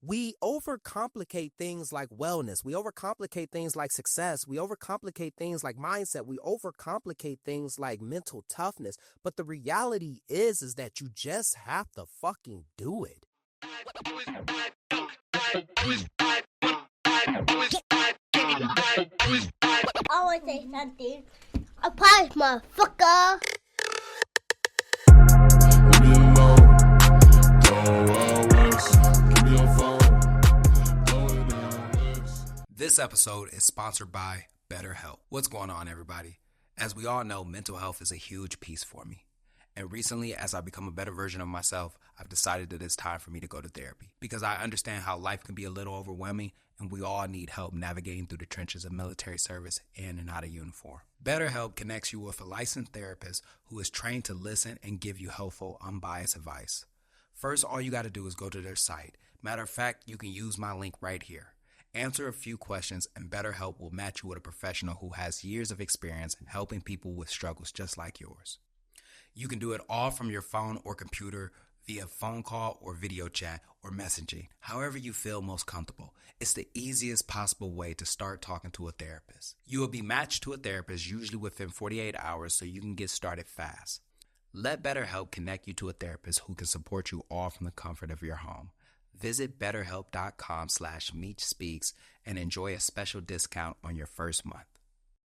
We overcomplicate things like wellness. We overcomplicate things like success. We overcomplicate things like mindset. We overcomplicate things like mental toughness. But the reality is that you just have to fucking do it. I want to say something. A prize, motherfucker. This episode is sponsored by BetterHelp. What's going on, everybody? As we all know, mental health is a huge piece for me. And recently, as I become a better version of myself, I've decided that it's time for me to go to therapy because I understand how life can be a little overwhelming and we all need help navigating through the trenches of military service in and out of uniform. BetterHelp connects you with a licensed therapist who is trained to listen and give you helpful, unbiased advice. First, all you got to do is go to their site. Matter of fact, you can use my link right here. Answer a few questions and BetterHelp will match you with a professional who has years of experience helping people with struggles just like yours. You can do it all from your phone or computer via phone call or video chat or messaging, however you feel most comfortable. It's the easiest possible way to start talking to a therapist. You will be matched to a therapist usually within 48 hours so you can get started fast. Let BetterHelp connect you to a therapist who can support you all from the comfort of your home. Visit betterhelp.com/Meech Speaks and enjoy a special discount on your first month.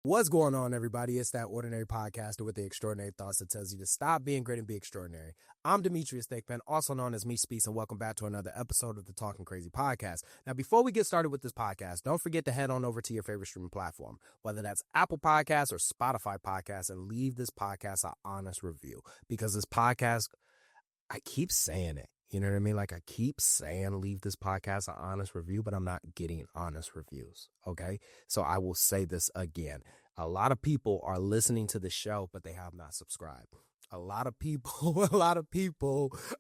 What's going on, everybody? It's that ordinary podcaster with the extraordinary thoughts that tells you to stop being great and be extraordinary. I'm Demetrius, Thigpen, also known as Meech Speaks, and welcome back to another episode of the Talkin Crazy Podcast. Now, before we get started with this podcast, don't forget to head on over to your favorite streaming platform, whether that's Apple Podcasts or Spotify Podcasts, and leave this podcast an honest review because this podcast, I keep saying it. You know what I mean? Like I keep saying leave this podcast an honest review, but I'm not getting honest reviews. Okay. So I will say this again. A lot of people are listening to the show, but they have not subscribed. A lot of people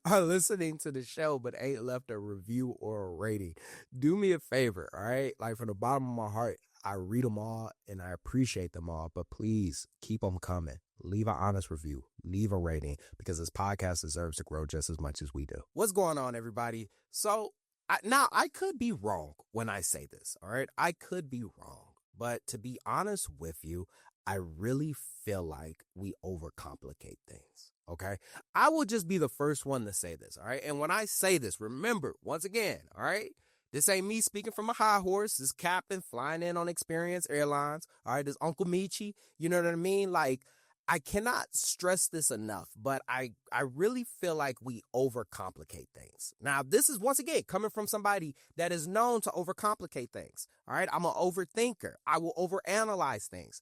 are listening to the show, but ain't left a review or a rating. Do me a favor. All right. Like from the bottom of my heart, I read them all and I appreciate them all, but please keep them coming. Leave an honest review, leave a rating because this podcast deserves to grow just as much as we do. What's going on, everybody? So I could be wrong when I say this. All right. I could be wrong, but to be honest with you, I really feel like we overcomplicate things. Okay. I will just be the first one to say this. All right. And when I say this, remember once again, all right, this ain't me speaking from a high horse. This captain flying in on Experience Airlines. All right. This Uncle Meechy. You know what I mean? Like, I cannot stress this enough, but I really feel like we overcomplicate things. Now, this is once again coming from somebody that is known to overcomplicate things. All right. I'm an overthinker. I will overanalyze things.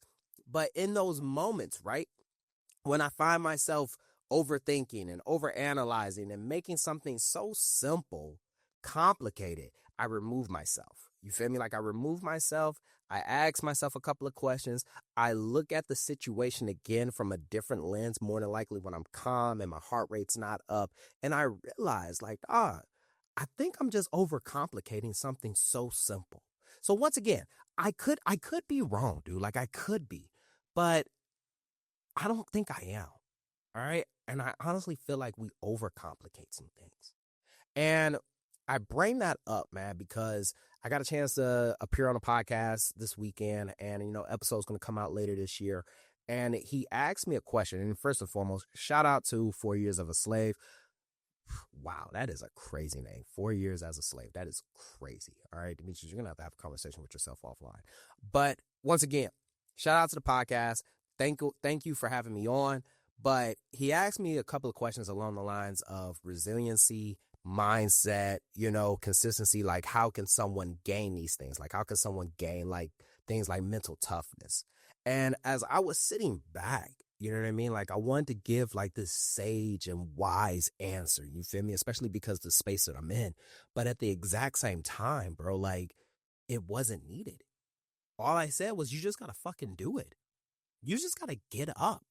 But in those moments, right, when I find myself overthinking and overanalyzing and making something so simple complicated, I remove myself. You feel me? Like I remove myself. I ask myself a couple of questions. I look at the situation again from a different lens, more than likely when I'm calm and my heart rate's not up. And I realize like, I think I'm just overcomplicating something so simple. So once again, I could be wrong, dude. Like I could be, but I don't think I am. All right. And I honestly feel like we overcomplicate some things. And I bring that up, man, because I got a chance to appear on a podcast this weekend and, episode's going to come out later this year. And he asked me a question. And first and foremost, shout out to 4 Years of a Slave. Wow, that is a crazy name. 4 years as a slave. That is crazy. All right, Demetrius, you're going to have a conversation with yourself offline. But once again, shout out to the podcast. Thank you for having me on. But he asked me a couple of questions along the lines of resiliency, mindset, consistency. Like, how can someone gain these things? Like, how can someone gain like things like mental toughness? And as I was sitting back, you know what I mean? Like, I wanted to give like this sage and wise answer. You feel me? Especially because the space that I'm in. But at the exact same time, bro, like it wasn't needed. All I said was, you just got to fucking do it. You just got to get up.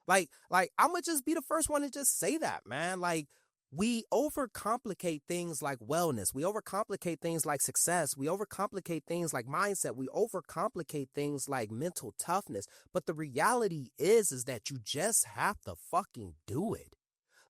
Like I'm going to just be the first one to just say that, man. Like, we overcomplicate things like wellness. We overcomplicate things like success. We overcomplicate things like mindset. We overcomplicate things like mental toughness. But the reality is that you just have to fucking do it.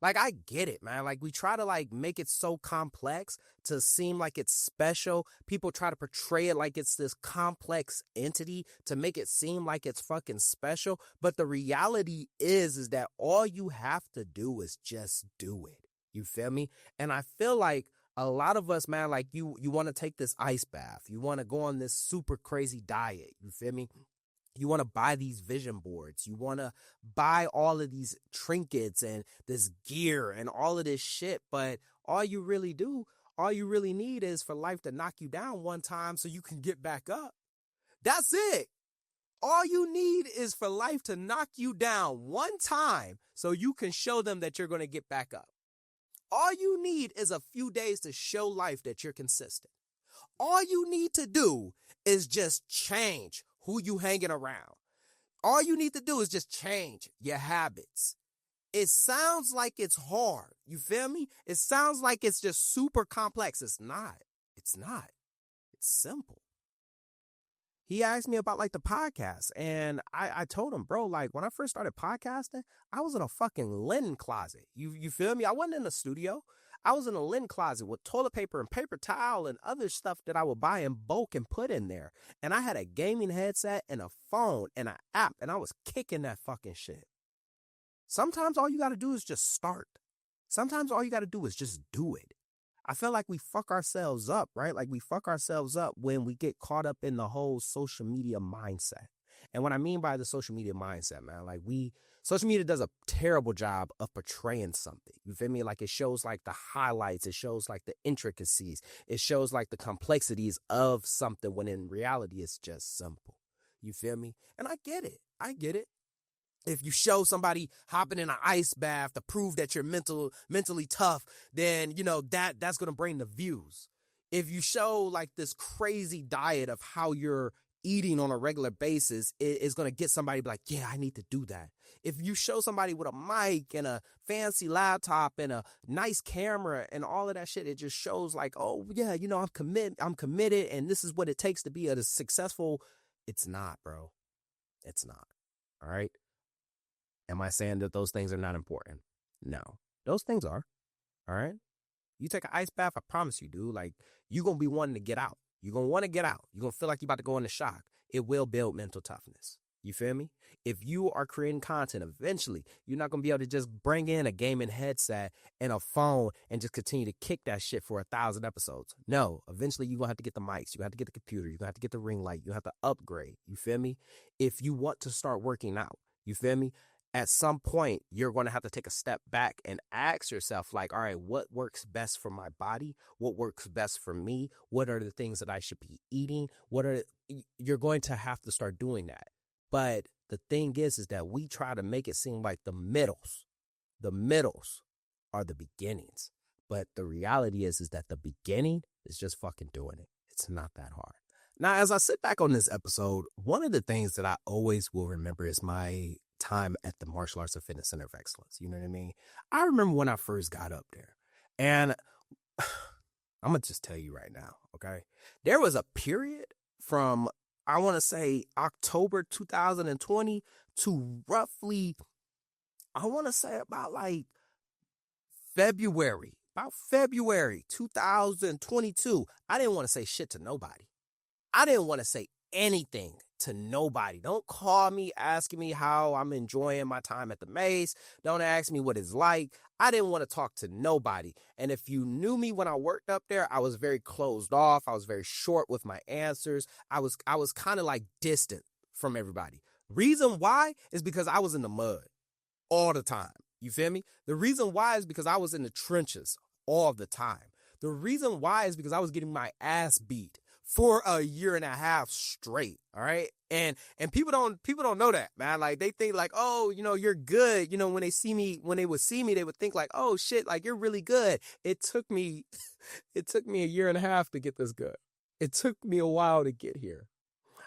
Like, I get it, man. Like, we try to, like, make it so complex to seem like it's special. People try to portray it like it's this complex entity to make it seem like it's fucking special. But the reality is that all you have to do is just do it. You feel me? And I feel like a lot of us, man, like, you want to take this ice bath. You want to go on this super crazy diet. You feel me? You want to buy these vision boards. You want to buy all of these trinkets and this gear and all of this shit. But all you really need is for life to knock you down one time so you can get back up. That's it. All you need is for life to knock you down one time so you can show them that you're going to get back up. All you need is a few days to show life that you're consistent. All you need to do is just change who you hanging around. All you need to do is just change your habits. It sounds like it's hard. You feel me? It sounds like it's just super complex. It's not. It's not. It's simple. He asked me about like the podcast, and I told him, bro, like when I first started podcasting, I was in a fucking linen closet. You feel me? I wasn't in a studio. I was in a linen closet with toilet paper and paper towel and other stuff that I would buy in bulk and put in there. And I had a gaming headset and a phone and an app, and I was kicking that fucking shit. Sometimes all you got to do is just start. Sometimes all you got to do is just do it. I feel like we fuck ourselves up, right? Like we fuck ourselves up when we get caught up in the whole social media mindset. And what I mean by the social media mindset, man, like social media does a terrible job of portraying something. You feel me? Like it shows like the highlights. It shows like the intricacies. It shows like the complexities of something when in reality it's just simple. You feel me? And I get it. I get it. If you show somebody hopping in an ice bath to prove that you're mentally tough, then, you know, that's going to bring the views. If you show like this crazy diet of how you're eating on a regular basis, it's going to get somebody like, yeah, I need to do that. If you show somebody with a mic and a fancy laptop and a nice camera and all of that shit, it just shows like, oh yeah, you know, I'm committed and this is what it takes to be a successful. It's not, bro. It's not. All right. Am I saying that those things are not important? No, those things are. All right. You take an ice bath, I promise you, dude, like you're going to be wanting to get out. You're going to want to get out. You're going to feel like you're about to go into shock. It will build mental toughness. You feel me? If you are creating content, eventually you're not going to be able to just bring in a gaming headset and a phone and just continue to kick that shit for 1,000 episodes. No, eventually you're going to have to get the mics. You're going to have to get the computer. You're going to have to get the ring light. You have to upgrade. You feel me? If you want to start working out, you feel me? At some point, you're going to have to take a step back and ask yourself, like, all right, what works best for my body? What works best for me? What are the things that I should be eating? You're going to have to start doing that. But the thing is that we try to make it seem like the middles are the beginnings. But the reality is that the beginning is just fucking doing it. It's not that hard. Now, as I sit back on this episode, one of the things that I always will remember is my time at the Martial Arts and Fitness Center of Excellence. You know what I mean? I remember when I first got up there, and I'm going to just tell you right now, okay? There was a period from, I want to say, October 2020 to roughly, I want to say about like February 2022. I didn't want to say shit to nobody. I didn't want to say anything to nobody. Don't call me asking me how I'm enjoying my time at the MACE. Don't ask me what it's like. I didn't want to talk to nobody. And if you knew me when I worked up there, I was very closed off. I was very short with my answers. I was kind of like distant from everybody. Reason why is because I was in the mud all the time. You feel me? The reason why is because I was in the trenches all the time. The reason why is because I was getting my ass beat for a year and a half straight. All right. And people don't know that, man. Like they think like, oh, you know, you're good. You know, when they would see me, they would think like, oh shit, like you're really good. It took me a year and a half to get this good. It took me a while to get here.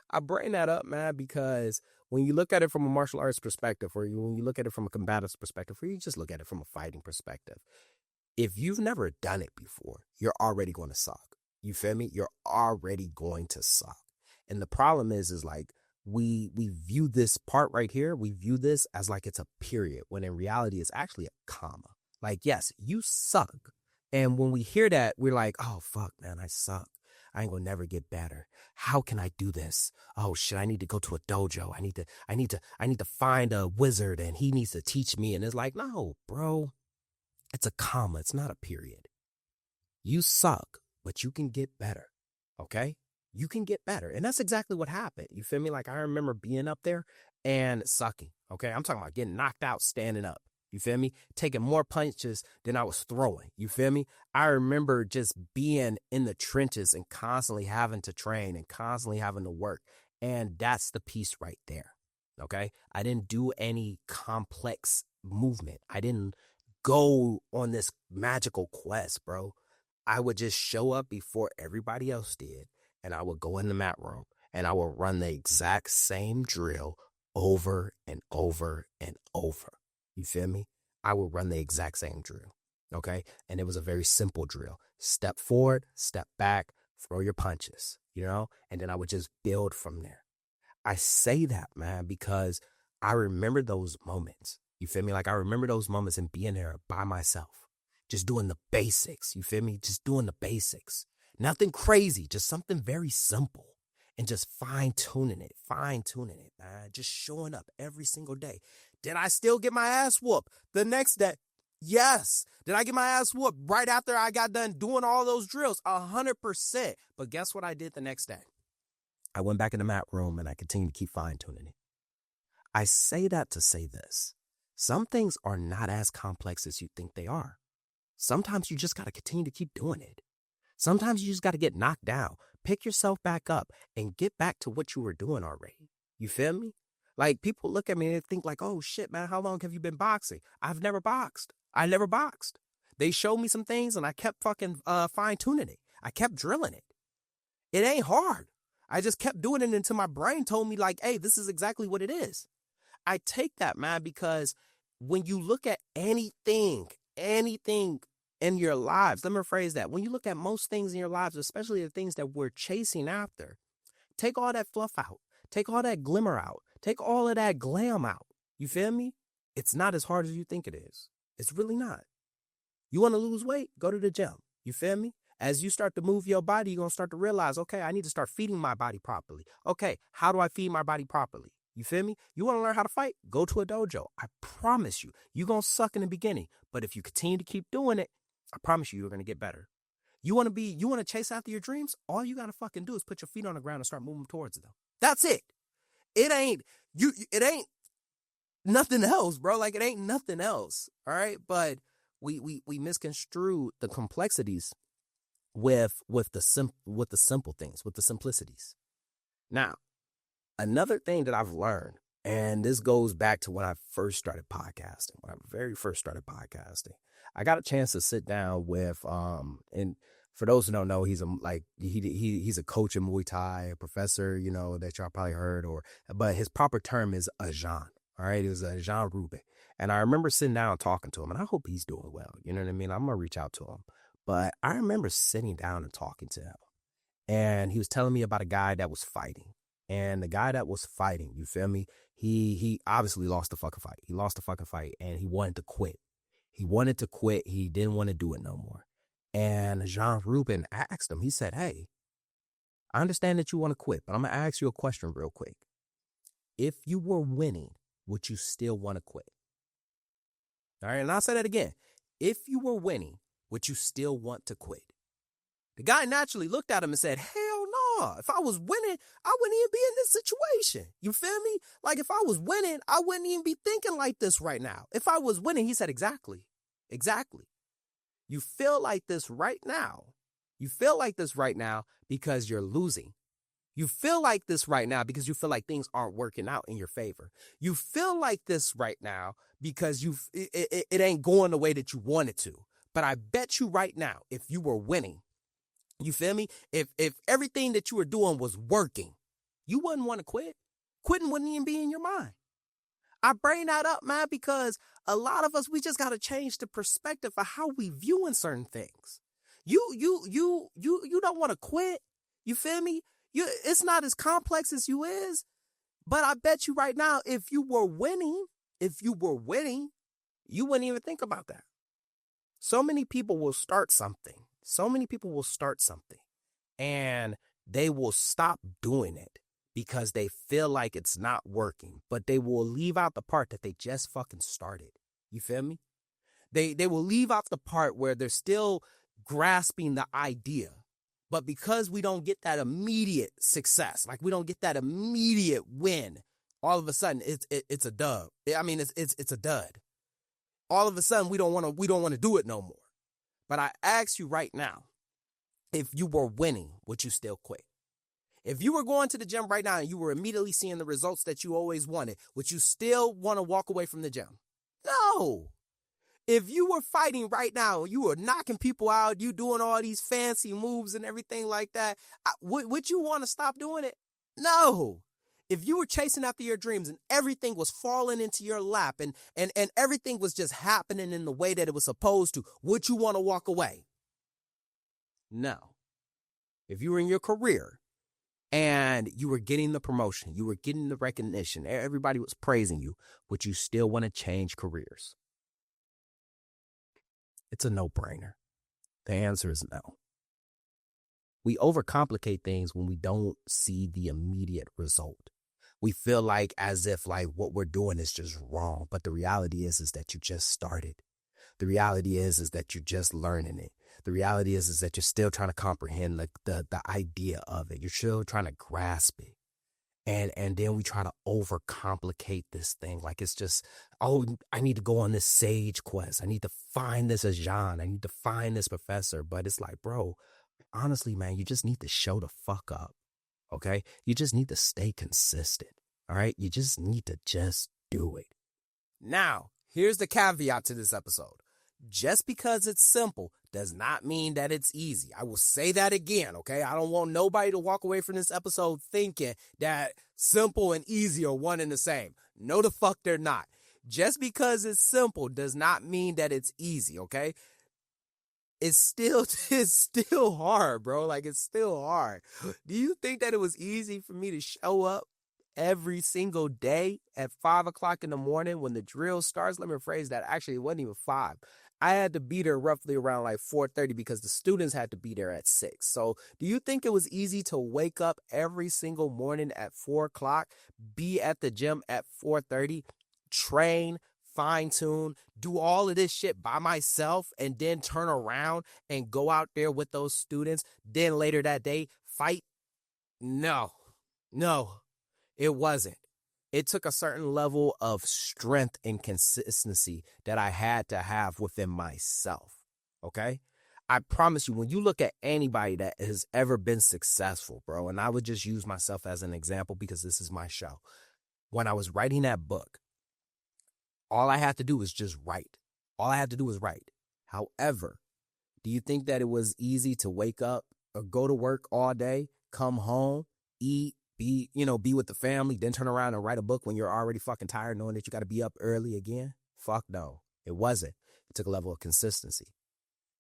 I bring that up, man, because when you look at it from a martial arts perspective, or when you look at it from a combative perspective, or you just look at it from a fighting perspective, if you've never done it before, you're already going to suck. You feel me? You're already going to suck. And the problem is like we view this part right here. We view this as like it's a period when in reality it's actually a comma. Like, yes, you suck. And when we hear that, we're like, oh, fuck, man, I suck. I ain't gonna never get better. How can I do this? Oh shit, I need to go to a dojo. I need to find a wizard and he needs to teach me. And it's like, no, bro, it's a comma. It's not a period. You suck, but you can get better. Okay? You can get better. And that's exactly what happened. You feel me? Like, I remember being up there and sucking. Okay? I'm talking about getting knocked out, standing up. You feel me? Taking more punches than I was throwing. You feel me? I remember just being in the trenches and constantly having to train and constantly having to work. And that's the piece right there. Okay? I didn't do any complex movement. I didn't go on this magical quest, bro. I would just show up before everybody else did. And I would go in the mat room and I would run the exact same drill over and over and over. You feel me? I would run the exact same drill. Okay. And it was a very simple drill. Step forward, step back, throw your punches, you know, and then I would just build from there. I say that, man, because I remember those moments. You feel me? Like, I remember those moments and being there by myself, just doing the basics. You feel me? Just doing the basics. Nothing crazy, just something very simple. And just fine-tuning it, man. Just showing up every single day. Did I still get my ass whooped the next day? Yes. Did I get my ass whooped right after I got done doing all those drills? 100%. But guess what I did the next day? I went back in the mat room and I continued to keep fine-tuning it. I say that to say this. Some things are not as complex as you think they are. Sometimes you just got to continue to keep doing it. Sometimes you just got to get knocked down, pick yourself back up, and get back to what you were doing already. You feel me? Like, people look at me and they think like, oh shit, man, how long have you been boxing? I've never boxed. I never boxed. They showed me some things and I kept fucking fine-tuning it. I kept drilling it. It ain't hard. I just kept doing it until my brain told me like, hey, this is exactly what it is. I take that, man, because when you look at anything in your lives, let me rephrase that. When you look at most things in your lives, especially the things that we're chasing after, take all that fluff out. Take all that glimmer out. Take all of that glam out. You feel me? It's not as hard as you think it is. It's really not. You want to lose weight? Go to the gym. You feel me? As you start to move your body, you're going to start to realize, okay, I need to start feeding my body properly. Okay, how do I feed my body properly? You feel me? You want to learn how to fight? Go to a dojo. I promise you, you're going to suck in the beginning. But if you continue to keep doing it, I promise you, you're going to get better. You want to chase after your dreams? All you got to fucking do is put your feet on the ground and start moving towards them. That's it. It ain't nothing else, bro. Like, it ain't nothing else. All right. But we misconstrue the complexities with the simple things, with the simplicities. Now, another thing that I've learned, and this goes back to when I first started podcasting, when I very first started podcasting, I got a chance to sit down with, and for those who don't know, he's a coach in Muay Thai, a professor, you know, that y'all probably heard, but his proper term is Ajahn. All right. It was Ajahn Rubin. And I remember sitting down and talking to him, and I hope he's doing well. You know what I mean? I'm going to reach out to him. But I remember sitting down and talking to him, and he was telling me about a guy that was fighting. And the guy that was fighting, you feel me? He obviously lost the fucking fight. He lost the fucking fight, and he wanted to quit. He wanted to quit. He didn't want to do it no more. And Jean Rubin asked him, he said, hey, I understand that you want to quit, but I'm going to ask you a question real quick. If you were winning, would you still want to quit? All right, and I'll say that again. If you were winning, would you still want to quit? The guy naturally looked at him and said, hell no. If I was winning, I wouldn't even be in this situation. You feel me? Like, if I was winning, I wouldn't even be thinking like this right now. If I was winning, he said, exactly. You feel like this right now. You feel like this right now because you're losing. You feel like this right now because you feel like things aren't working out in your favor. You feel like this right now because it ain't going the way that you want it to. But I bet you right now, if you were winning, you feel me? If everything that you were doing was working, you wouldn't want to quit. Quitting wouldn't even be in your mind. I bring that up, man, because a lot of us, we just got to change the perspective of how we viewing certain things. You don't want to quit. You feel me? It's not as complex as you is, but I bet you right now, if you were winning, you wouldn't even think about that. So many people will start something. And they will stop doing it because they feel like it's not working, but they will leave out the part that they just fucking started. You feel me? They will leave out the part where they're still grasping the idea, but because we don't get that immediate success, like we don't get that immediate win, all of a sudden it's a dub. I mean, it's a dud. All of a sudden we don't want to do it no more. But I ask you right now, if you were winning, would you still quit? If you were going to the gym right now and you were immediately seeing the results that you always wanted, would you still want to walk away from the gym? No. If you were fighting right now, you were knocking people out, you doing all these fancy moves and everything like that, would you want to stop doing it? No. If you were chasing after your dreams and everything was falling into your lap and everything was just happening in the way that it was supposed to, would you want to walk away? No. If you were in your career and you were getting the promotion, you were getting the recognition, everybody was praising you, would you still want to change careers? It's a no-brainer. The answer is no. We overcomplicate things when we don't see the immediate result. We feel like as if like what we're doing is just wrong, but the reality is that you just started. The reality is that you're just learning it. The reality is that you're still trying to comprehend the idea of it. You're still trying to grasp it. And then we try to overcomplicate this thing. Like it's just, oh, I need to go on this sage quest. I need to find this Ajahn. I need to find this professor. But it's like, bro, honestly, man, you just need to show the fuck up. Okay? You just need to stay consistent. All right? You just need to just do it. Now, here's the caveat to this episode. Just because it's simple does not mean that it's easy. I will say that again, okay? I don't want nobody to walk away from this episode thinking that simple and easy are one and the same. No, the fuck they're not. Just because it's simple does not mean that it's easy, okay? It's still hard, bro. Like, it's still hard. Do you think that it was easy for me to show up every single day at 5 o'clock in the morning when the drill starts? Let me rephrase that. Actually, it wasn't even 5. I had to be there roughly around like 4:30 because the students had to be there at 6. So do you think it was easy to wake up every single morning at 4 o'clock, be at the gym at 4:30, train, fine tune, do all of this shit by myself, and then turn around and go out there with those students, then later that day fight? No, it wasn't. It took a certain level of strength and consistency that I had to have within myself, okay? I promise you, when you look at anybody that has ever been successful, bro, and I would just use myself as an example because this is my show. When I was writing that book, all I had to do was just write. All I had to do was write. However, do you think that it was easy to wake up or go to work all day, come home, eat, be with the family, then turn around and write a book when you're already fucking tired knowing that you got to be up early again? Fuck no. It wasn't. It took a level of consistency.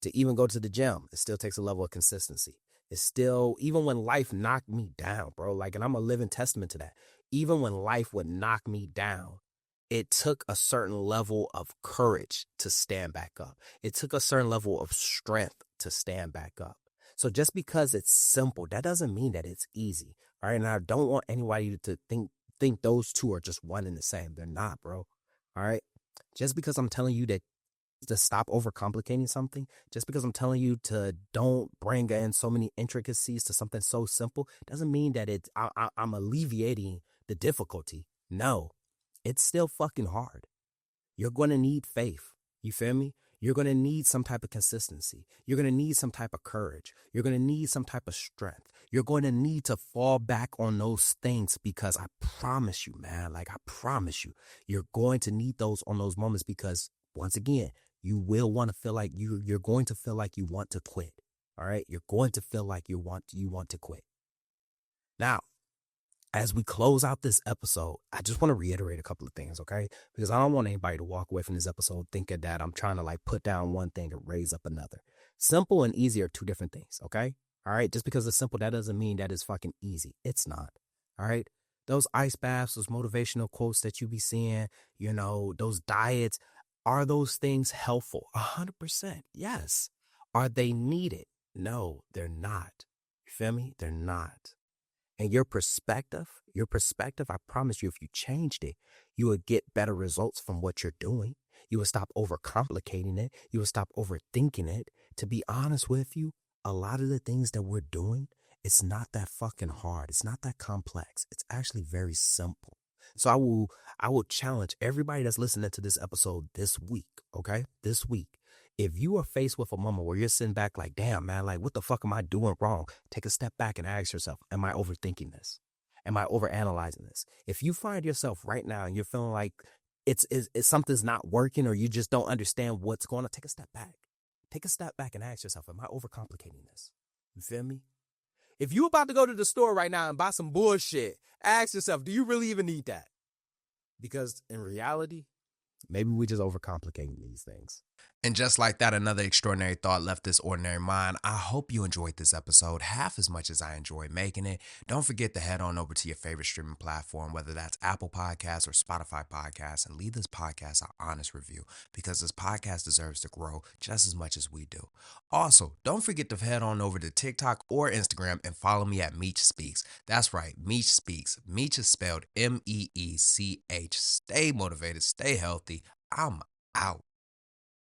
To even go to the gym, it still takes a level of consistency. It's still, even when life knocked me down, bro, like, and I'm a living testament to that. Even when life would knock me down, it took a certain level of courage to stand back up. It took a certain level of strength to stand back up. So just because it's simple, that doesn't mean that it's easy. All right. And I don't want anybody to think those two are just one and the same. They're not, bro. All right. Just because I'm telling you that to stop overcomplicating something, just because I'm telling you to don't bring in so many intricacies to something so simple, doesn't mean that I'm alleviating the difficulty. No, it's still fucking hard. You're going to need faith. You feel me? You're going to need some type of consistency. You're going to need some type of courage. You're going to need some type of strength. You're going to need to fall back on those things because I promise you, man, like I promise you, you're going to need those on those moments because once again, you will want to feel like you're going to feel like you want to quit. All right. You're going to feel like you want to quit. Now, as we close out this episode, I just want to reiterate a couple of things, okay? Because I don't want anybody to walk away from this episode thinking that I'm trying to like put down one thing and raise up another. Simple and easy are two different things, okay? All right? Just because it's simple, that doesn't mean that it's fucking easy. It's not, all right? Those ice baths, those motivational quotes that you be seeing, those diets, Are those things helpful? 100%. Yes. Are they needed? No, they're not. You feel me? They're not. And your perspective, I promise you, if you changed it, you would get better results from what you're doing. You would stop overcomplicating it. You would stop overthinking it. To be honest with you, a lot of the things that we're doing, it's not that fucking hard. It's not that complex. It's actually very simple. So I will challenge everybody that's listening to this episode this week, okay? This week. If you are faced with a moment where you're sitting back like, damn, man, like, what the fuck am I doing wrong? Take a step back and ask yourself, am I overthinking this? Am I overanalyzing this? If you find yourself right now and you're feeling like it's something's not working or you just don't understand what's going on, take a step back. Take a step back and ask yourself, am I overcomplicating this? You feel me? If you about to go to the store right now and buy some bullshit, ask yourself, do you really even need that? Because in reality, maybe we just overcomplicating these things. And just like that, another extraordinary thought left this ordinary mind. I hope you enjoyed this episode half as much as I enjoyed making it. Don't forget to head on over to your favorite streaming platform, whether that's Apple Podcasts or Spotify Podcasts, and leave this podcast an honest review because this podcast deserves to grow just as much as we do. Also, don't forget to head on over to TikTok or Instagram and follow me at Meech Speaks. That's right, Meech Speaks. Meech is spelled M-E-E-C-H. Stay motivated, stay healthy. I'm out.